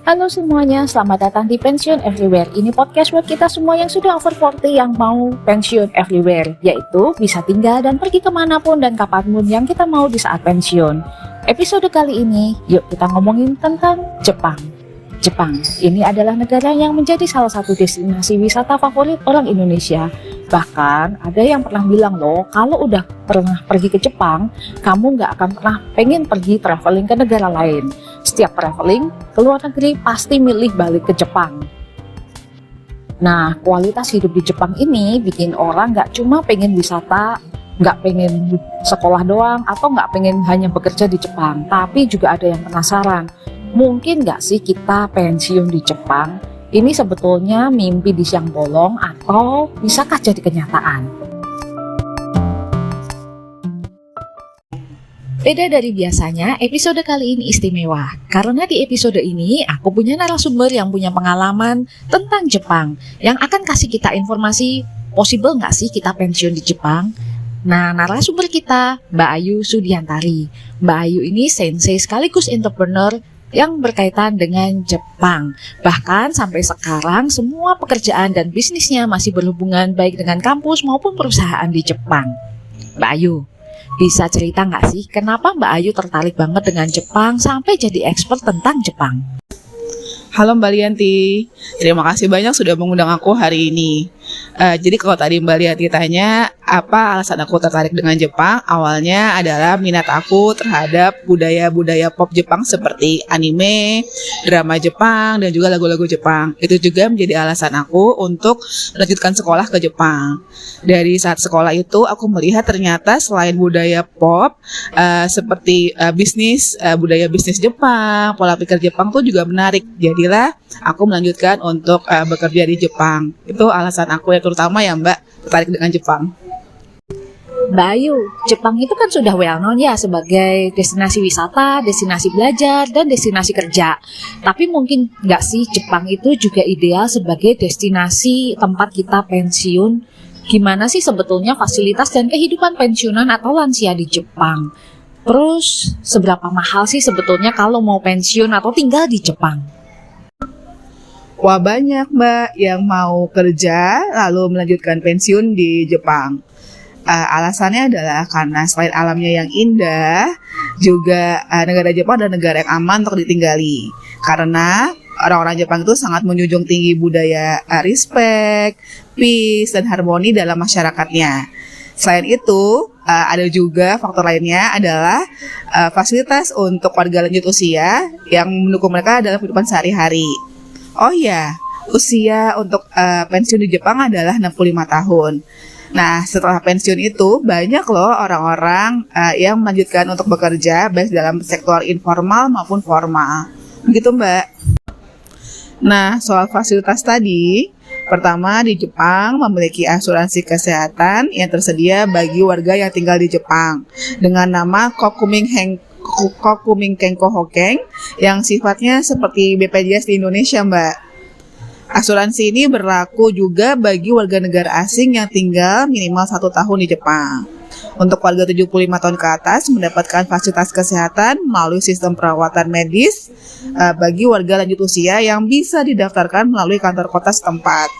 Halo semuanya, selamat datang di Pensiun Everywhere. Ini podcast buat kita semua yang sudah over 40 yang mau pensiun everywhere, yaitu bisa tinggal dan pergi kemanapun dan kapanpun yang kita mau di saat pensiun. Episode kali ini, yuk kita ngomongin tentang Jepang. Jepang, ini adalah negara yang menjadi salah satu destinasi wisata favorit orang Indonesia. Bahkan ada yang pernah bilang loh, kalau udah pernah pergi ke Jepang, kamu nggak akan pernah pengen pergi traveling ke negara lain. Setiap traveling ke luar negeri pasti milih balik ke Jepang. Nah, kualitas hidup di Jepang ini bikin orang nggak cuma pengen wisata, nggak pengen sekolah doang, atau nggak pengen hanya bekerja di Jepang, tapi juga ada yang penasaran. Mungkin nggak sih kita pensiun di Jepang? Ini sebetulnya mimpi di siang bolong atau bisakah jadi kenyataan? Beda dari biasanya, episode kali ini istimewa. Karena di episode ini aku punya narasumber yang punya pengalaman tentang Jepang yang akan kasih kita informasi, possible nggak sih kita pensiun di Jepang? Nah, narasumber kita Mbak Ayu Sudiantari. Mbak Ayu ini sensei sekaligus entrepreneur yang berkaitan dengan Jepang. Bahkan sampai sekarang semua pekerjaan dan bisnisnya masih berhubungan baik dengan kampus maupun perusahaan di Jepang. Mbak Ayu, bisa cerita nggak sih kenapa Mbak Ayu tertarik banget dengan Jepang sampai jadi expert tentang Jepang? Halo Mbak Lianti, terima kasih banyak sudah mengundang aku hari ini. Jadi kalau tadi Mbak Lianti tanya apa alasan aku tertarik dengan Jepang, awalnya adalah minat aku terhadap budaya-budaya pop Jepang seperti anime, drama Jepang, dan juga lagu-lagu Jepang. Itu juga menjadi alasan aku untuk melanjutkan sekolah ke Jepang. Dari saat sekolah itu aku melihat ternyata selain budaya pop, seperti budaya bisnis Jepang, pola pikir Jepang tuh juga menarik. Jadilah aku melanjutkan untuk bekerja di Jepang. Itu alasan aku ya, terutama ya Mbak, tertarik dengan Jepang. Mbak Ayu, Jepang itu kan sudah well known ya sebagai destinasi wisata, destinasi belajar, dan destinasi kerja. Tapi mungkin nggak sih Jepang itu juga ideal sebagai destinasi tempat kita pensiun? Gimana sih sebetulnya fasilitas dan kehidupan pensiunan atau lansia di Jepang? Terus, seberapa mahal sih sebetulnya kalau mau pensiun atau tinggal di Jepang? Wah, banyak Mbak yang mau kerja lalu melanjutkan pensiun di Jepang. Alasannya adalah karena selain alamnya yang indah, juga negara Jepang adalah negara yang aman untuk ditinggali. Karena orang-orang Jepang itu sangat menjunjung tinggi budaya respect, peace, dan harmoni dalam masyarakatnya. Selain itu, ada juga faktor lainnya adalah fasilitas untuk warga lanjut usia yang mendukung mereka dalam kehidupan sehari-hari. Oh iya, usia untuk pensiun di Jepang adalah 65 tahun. Nah, setelah pensiun itu banyak loh orang-orang yang melanjutkan untuk bekerja baik dalam sektor informal maupun formal. Begitu Mbak. Nah, soal fasilitas tadi, pertama di Jepang memiliki asuransi kesehatan yang tersedia bagi warga yang tinggal di Jepang dengan nama Kokumin Kenko Hoken yang sifatnya seperti BPJS di Indonesia, Mbak. Asuransi ini berlaku juga bagi warga negara asing yang tinggal minimal 1 tahun di Jepang. Untuk warga 75 tahun ke atas mendapatkan fasilitas kesehatan melalui sistem perawatan medis bagi warga lanjut usia yang bisa didaftarkan melalui kantor kota setempat.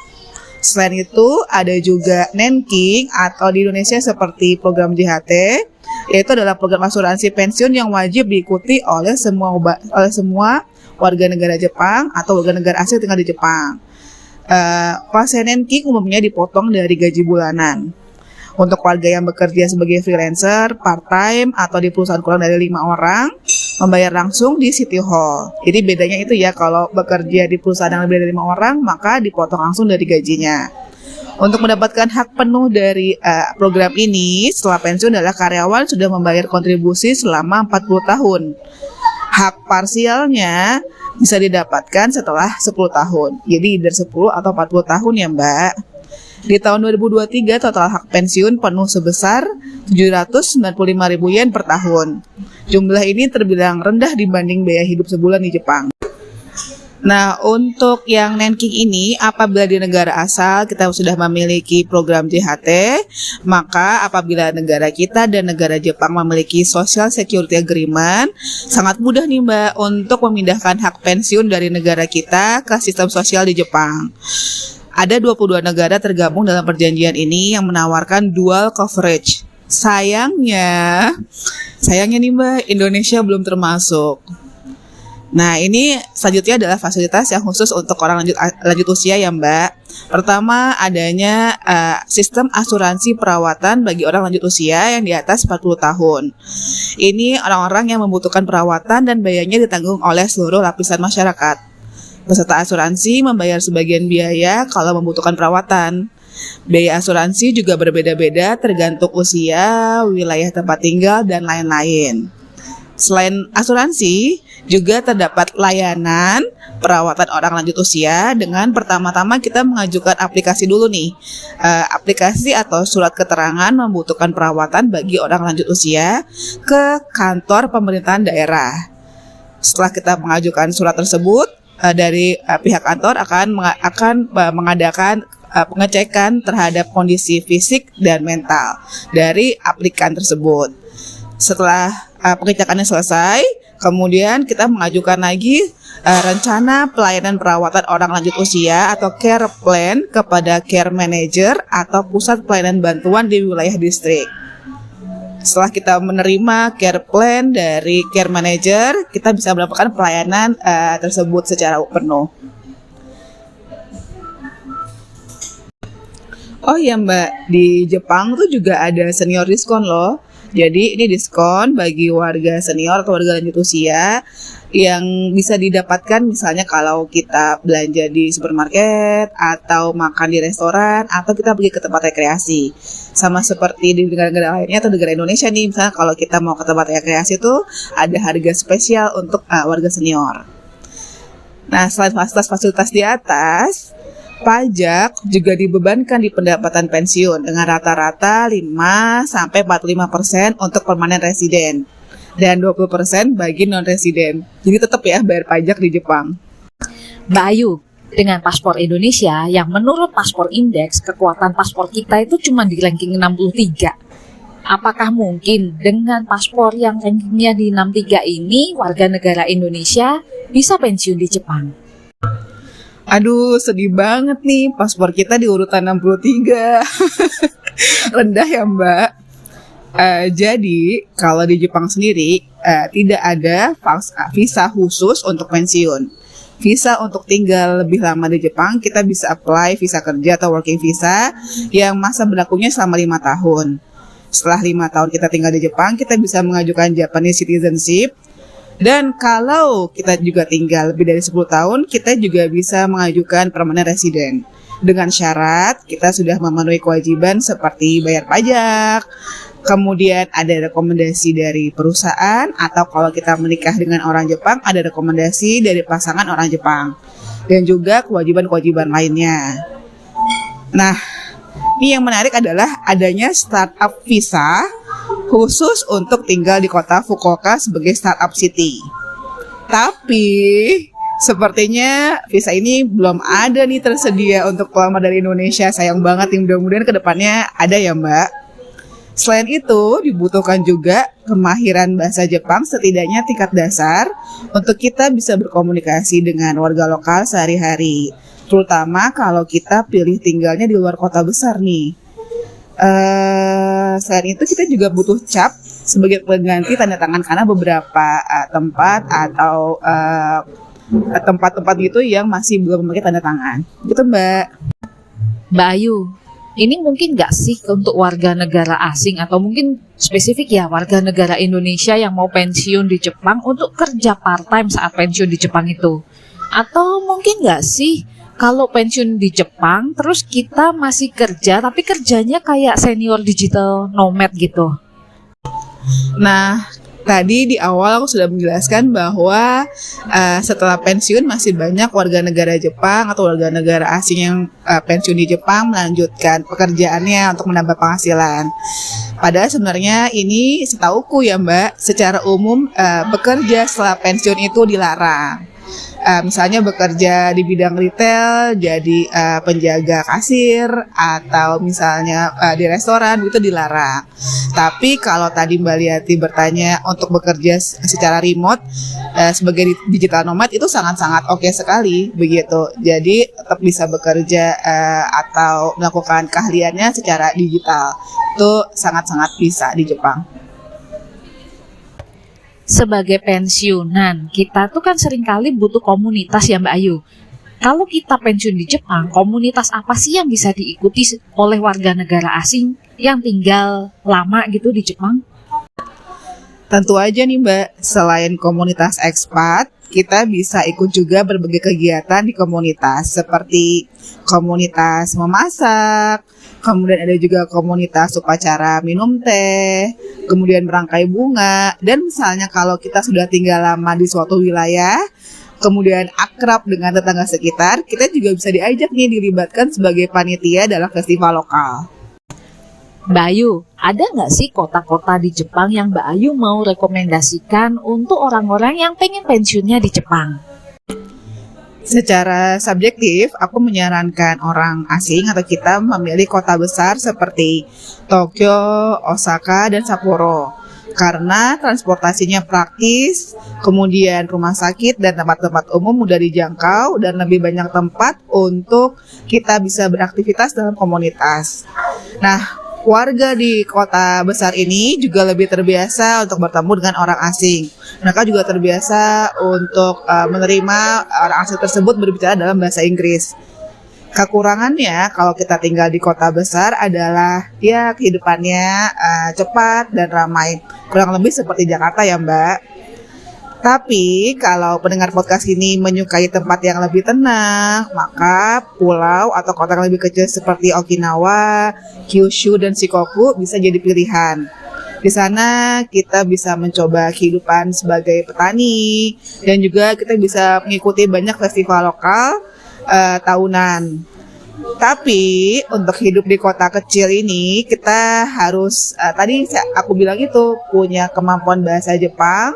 Selain itu, ada juga Nenking atau di Indonesia seperti program JHT, yaitu adalah program asuransi pensiun yang wajib diikuti oleh semua warga negara Jepang atau warga negara asing tinggal di Jepang. Pasien Nenking umumnya dipotong dari gaji bulanan. Untuk warga yang bekerja sebagai freelancer, part-time, atau di perusahaan kurang dari 5 orang, membayar langsung di City Hall. Jadi bedanya itu ya, kalau bekerja di perusahaan yang lebih dari 5 orang, maka dipotong langsung dari gajinya. Untuk mendapatkan hak penuh dari program ini, setelah pensiun adalah karyawan sudah membayar kontribusi selama 40 tahun. Hak parsialnya bisa didapatkan setelah 10 tahun. Jadi dari 10 atau 40 tahun ya Mbak. Di tahun 2023 total hak pensiun penuh sebesar 795.000 yen per tahun. Jumlah ini terbilang rendah dibanding biaya hidup sebulan di Jepang. Nah, untuk yang Nenking ini, apabila di negara asal kita sudah memiliki program JHT, maka apabila negara kita dan negara Jepang memiliki Social Security Agreement, sangat mudah nih Mbak untuk memindahkan hak pensiun dari negara kita ke sistem sosial di Jepang. Ada 22 negara tergabung dalam perjanjian ini yang menawarkan dual coverage. Sayangnya nih Mbak, Indonesia belum termasuk. Nah, ini selanjutnya adalah fasilitas yang khusus untuk orang lanjut usia ya Mbak. Pertama, adanya sistem asuransi perawatan bagi orang lanjut usia yang di atas 40 tahun. Ini orang-orang yang membutuhkan perawatan dan biayanya ditanggung oleh seluruh lapisan masyarakat. Peserta asuransi membayar sebagian biaya kalau membutuhkan perawatan. Biaya asuransi juga berbeda-beda tergantung usia, wilayah tempat tinggal, dan lain-lain. Selain asuransi, juga terdapat layanan perawatan orang lanjut usia dengan pertama-tama kita mengajukan aplikasi dulu nih. Aplikasi atau surat keterangan membutuhkan perawatan bagi orang lanjut usia ke kantor pemerintahan daerah. Setelah kita mengajukan surat tersebut, dari pihak kantor akan mengadakan pengecekan terhadap kondisi fisik dan mental dari aplikan tersebut. Setelah pengecekannya selesai, kemudian kita mengajukan lagi rencana pelayanan perawatan orang lanjut usia atau care plan kepada care manager atau pusat pelayanan bantuan di wilayah distrik. Setelah kita menerima care plan dari care manager, kita bisa mendapatkan pelayanan tersebut secara penuh. Oh ya Mbak, di Jepang tuh juga ada senior diskon loh. Jadi ini diskon bagi warga senior atau warga lanjut usia yang bisa didapatkan misalnya kalau kita belanja di supermarket atau makan di restoran atau kita pergi ke tempat rekreasi. Sama seperti di negara-negara lainnya atau negara Indonesia nih, misalnya kalau kita mau ke tempat rekreasi itu ada harga spesial untuk warga senior. Nah, selain fasilitas-fasilitas di atas, pajak juga dibebankan di pendapatan pensiun dengan rata-rata 5-45% untuk permanen residen dan 20% bagi non-residen. Jadi tetap ya bayar pajak di Jepang. Mbak Ayu, dengan paspor Indonesia yang menurut paspor indeks kekuatan paspor kita itu cuma di ranking 63. Apakah mungkin dengan paspor yang rankingnya di 63 ini warga negara Indonesia bisa pensiun di Jepang? Aduh, sedih banget nih, paspor kita di urutan 63. Rendah ya Mbak. Jadi, kalau di Jepang sendiri, tidak ada visa khusus untuk pensiun. Visa untuk tinggal lebih lama di Jepang, kita bisa apply visa kerja atau working visa yang masa berlakunya selama 5 tahun. Setelah 5 tahun kita tinggal di Jepang, kita bisa mengajukan Japanese citizenship. Dan kalau kita juga tinggal lebih dari 10 tahun, kita juga bisa mengajukan permanent resident. Dengan syarat kita sudah memenuhi kewajiban seperti bayar pajak, kemudian ada rekomendasi dari perusahaan, atau kalau kita menikah dengan orang Jepang, ada rekomendasi dari pasangan orang Jepang. Dan juga kewajiban-kewajiban lainnya. Nah, ini yang menarik adalah adanya startup visa khusus untuk tinggal di kota Fukuoka sebagai startup city. Tapi sepertinya visa ini belum ada nih tersedia untuk pelamar dari Indonesia. Sayang banget, yang mudah-mudahan kedepannya ada ya Mbak. Selain itu dibutuhkan juga kemahiran bahasa Jepang setidaknya tingkat dasar untuk kita bisa berkomunikasi dengan warga lokal sehari-hari. Terutama kalau kita pilih tinggalnya di luar kota besar nih. Selain itu kita juga butuh cap sebagai pengganti tanda tangan karena beberapa tempat atau tempat-tempat gitu yang masih belum memakai tanda tangan. Gitu Mbak. Mbak Ayu, ini mungkin nggak sih untuk warga negara asing atau mungkin spesifik ya warga negara Indonesia yang mau pensiun di Jepang untuk kerja part-time saat pensiun di Jepang itu? Atau mungkin nggak sih kalau pensiun di Jepang terus kita masih kerja tapi kerjanya kayak senior digital nomad gitu? Nah, tadi di awal aku sudah menjelaskan bahwa setelah pensiun masih banyak warga negara Jepang atau warga negara asing yang pensiun di Jepang melanjutkan pekerjaannya untuk menambah penghasilan. Padahal sebenarnya ini setauku ya Mbak, secara umum bekerja setelah pensiun itu dilarang. misalnya bekerja di bidang retail, jadi penjaga kasir, atau misalnya di restoran, itu dilarang. Tapi kalau tadi Mbak Liati bertanya untuk bekerja secara remote sebagai digital nomad, itu sangat-sangat oke sekali begitu. Jadi tetap bisa bekerja atau melakukan keahliannya secara digital. Itu sangat-sangat bisa di Jepang. Sebagai pensiunan, kita tuh kan seringkali butuh komunitas ya Mbak Ayu. Kalau kita pensiun di Jepang, komunitas apa sih yang bisa diikuti oleh warga negara asing yang tinggal lama gitu di Jepang? Tentu aja nih Mbak, selain komunitas ekspat, kita bisa ikut juga berbagai kegiatan di komunitas seperti komunitas memasak, kemudian ada juga komunitas upacara minum teh, kemudian merangkai bunga, dan misalnya kalau kita sudah tinggal lama di suatu wilayah, kemudian akrab dengan tetangga sekitar, kita juga bisa diajak nih dilibatkan sebagai panitia dalam festival lokal. Mbak Ayu, ada nggak sih kota-kota di Jepang yang Mbak Ayu mau rekomendasikan untuk orang-orang yang pengen pensiunnya di Jepang? Secara subjektif, aku menyarankan orang asing atau kita memilih kota besar seperti Tokyo, Osaka, dan Sapporo. Karena transportasinya praktis, kemudian rumah sakit dan tempat-tempat umum mudah dijangkau, dan lebih banyak tempat untuk kita bisa beraktivitas dalam komunitas. Nah, warga di kota besar ini juga lebih terbiasa untuk bertemu dengan orang asing. Mereka juga terbiasa untuk menerima orang asing tersebut berbicara dalam bahasa Inggris. Kekurangannya kalau kita tinggal di kota besar adalah ya kehidupannya cepat dan ramai. Kurang lebih seperti Jakarta ya Mbak. Tapi kalau pendengar podcast ini menyukai tempat yang lebih tenang, maka pulau atau kota yang lebih kecil seperti Okinawa, Kyushu, dan Shikoku bisa jadi pilihan. Di sana kita bisa mencoba kehidupan sebagai petani dan juga kita bisa mengikuti banyak festival lokal tahunan. Tapi untuk hidup di kota kecil ini kita harus tadi aku bilang itu punya kemampuan bahasa Jepang,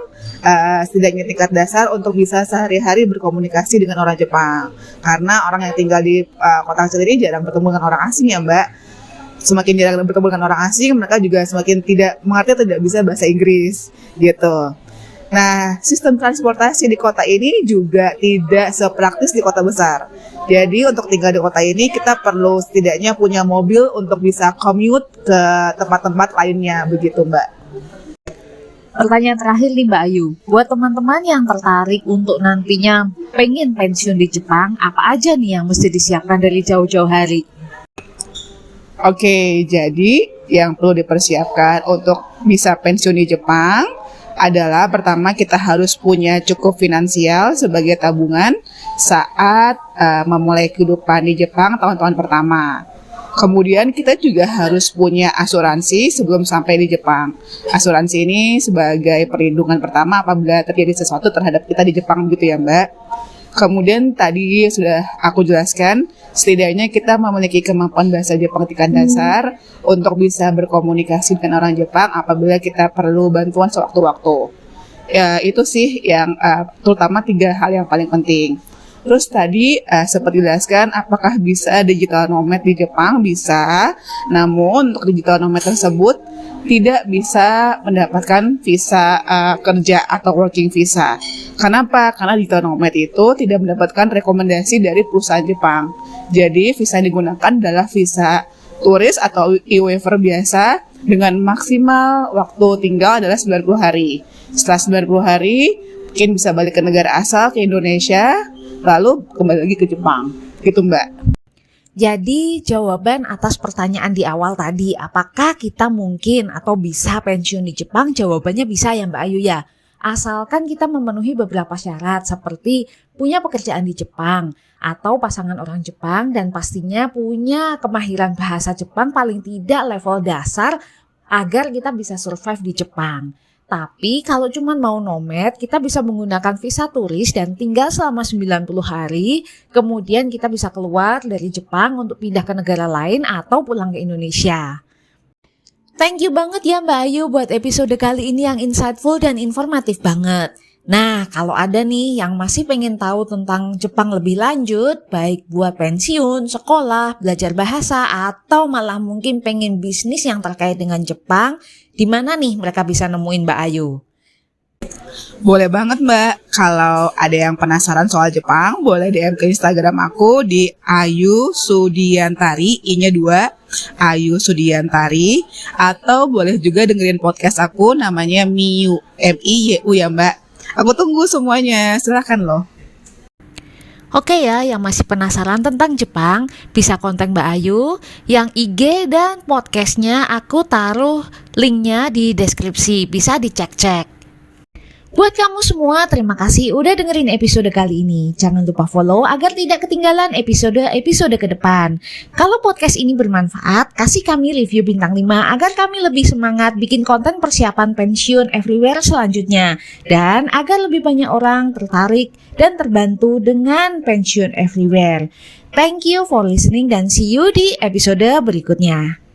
setidaknya tingkat dasar untuk bisa sehari-hari berkomunikasi dengan orang Jepang. Karena orang yang tinggal di kota kecil ini jarang bertemu dengan orang asing ya Mbak. Semakin jarang bertemu dengan orang asing, mereka juga semakin tidak mengerti atau tidak bisa bahasa Inggris gitu. Nah, sistem transportasi di kota ini juga tidak sepraktis di kota besar. Jadi untuk tinggal di kota ini kita perlu setidaknya punya mobil untuk bisa commute ke tempat-tempat lainnya begitu Mbak. Pertanyaan terakhir nih Mbak Ayu, buat teman-teman yang tertarik untuk nantinya pengen pensiun di Jepang, apa aja nih yang mesti disiapkan dari jauh-jauh hari? Oke, jadi yang perlu dipersiapkan untuk bisa pensiun di Jepang adalah pertama kita harus punya cukup finansial sebagai tabungan saat memulai kehidupan di Jepang tahun-tahun pertama. Kemudian kita juga harus punya asuransi sebelum sampai di Jepang. Asuransi ini sebagai perlindungan pertama apabila terjadi sesuatu terhadap kita di Jepang gitu ya Mbak. Kemudian tadi sudah aku jelaskan, setidaknya kita memiliki kemampuan bahasa Jepang tingkat dasar untuk bisa berkomunikasi dengan orang Jepang apabila kita perlu bantuan sewaktu-waktu. Ya, itu sih yang terutama 3 hal yang paling penting. Terus tadi seperti dijelaskan, apakah bisa digital nomad di Jepang? Bisa, namun untuk digital nomad tersebut tidak bisa mendapatkan visa kerja atau working visa. Kenapa? Karena digital nomad itu tidak mendapatkan rekomendasi dari perusahaan Jepang. Jadi visa yang digunakan adalah visa turis atau e-waiver biasa dengan maksimal waktu tinggal adalah 90 hari. Setelah 90 hari mungkin bisa balik ke negara asal, ke Indonesia, lalu kembali lagi ke Jepang. Gitu Mbak. Jadi jawaban atas pertanyaan di awal tadi, apakah kita mungkin atau bisa pensiun di Jepang? Jawabannya bisa ya Mbak Ayu ya. Asalkan kita memenuhi beberapa syarat seperti punya pekerjaan di Jepang atau pasangan orang Jepang dan pastinya punya kemahiran bahasa Jepang paling tidak level dasar agar kita bisa survive di Jepang. Tapi kalau cuma mau nomad, kita bisa menggunakan visa turis dan tinggal selama 90 hari. Kemudian kita bisa keluar dari Jepang untuk pindah ke negara lain atau pulang ke Indonesia. Thank you banget ya Mbak Ayu buat episode kali ini yang insightful dan informatif banget. Nah, kalau ada nih yang masih pengen tahu tentang Jepang lebih lanjut, baik buat pensiun, sekolah, belajar bahasa, atau malah mungkin pengen bisnis yang terkait dengan Jepang, di mana nih mereka bisa nemuin Mbak Ayu? Boleh banget Mbak, kalau ada yang penasaran soal Jepang, boleh DM ke Instagram aku di Ayu Sudiantari, I-nya 2, Ayu Sudiantari, atau boleh juga dengerin podcast aku namanya Miyu, M-I-Y-U ya Mbak. Aku tunggu semuanya, silahkan loh. Oke ya, yang masih penasaran tentang Jepang, bisa kontak Mbak Ayu, yang IG dan podcastnya aku taruh linknya di deskripsi, bisa dicek-cek. Buat kamu semua, terima kasih udah dengerin episode kali ini. Jangan lupa follow agar tidak ketinggalan episode-episode ke depan. Kalau podcast ini bermanfaat, kasih kami review bintang 5 agar kami lebih semangat bikin konten persiapan pensiun everywhere selanjutnya. Dan agar lebih banyak orang tertarik dan terbantu dengan pensiun everywhere. Thank you for listening dan see you di episode berikutnya.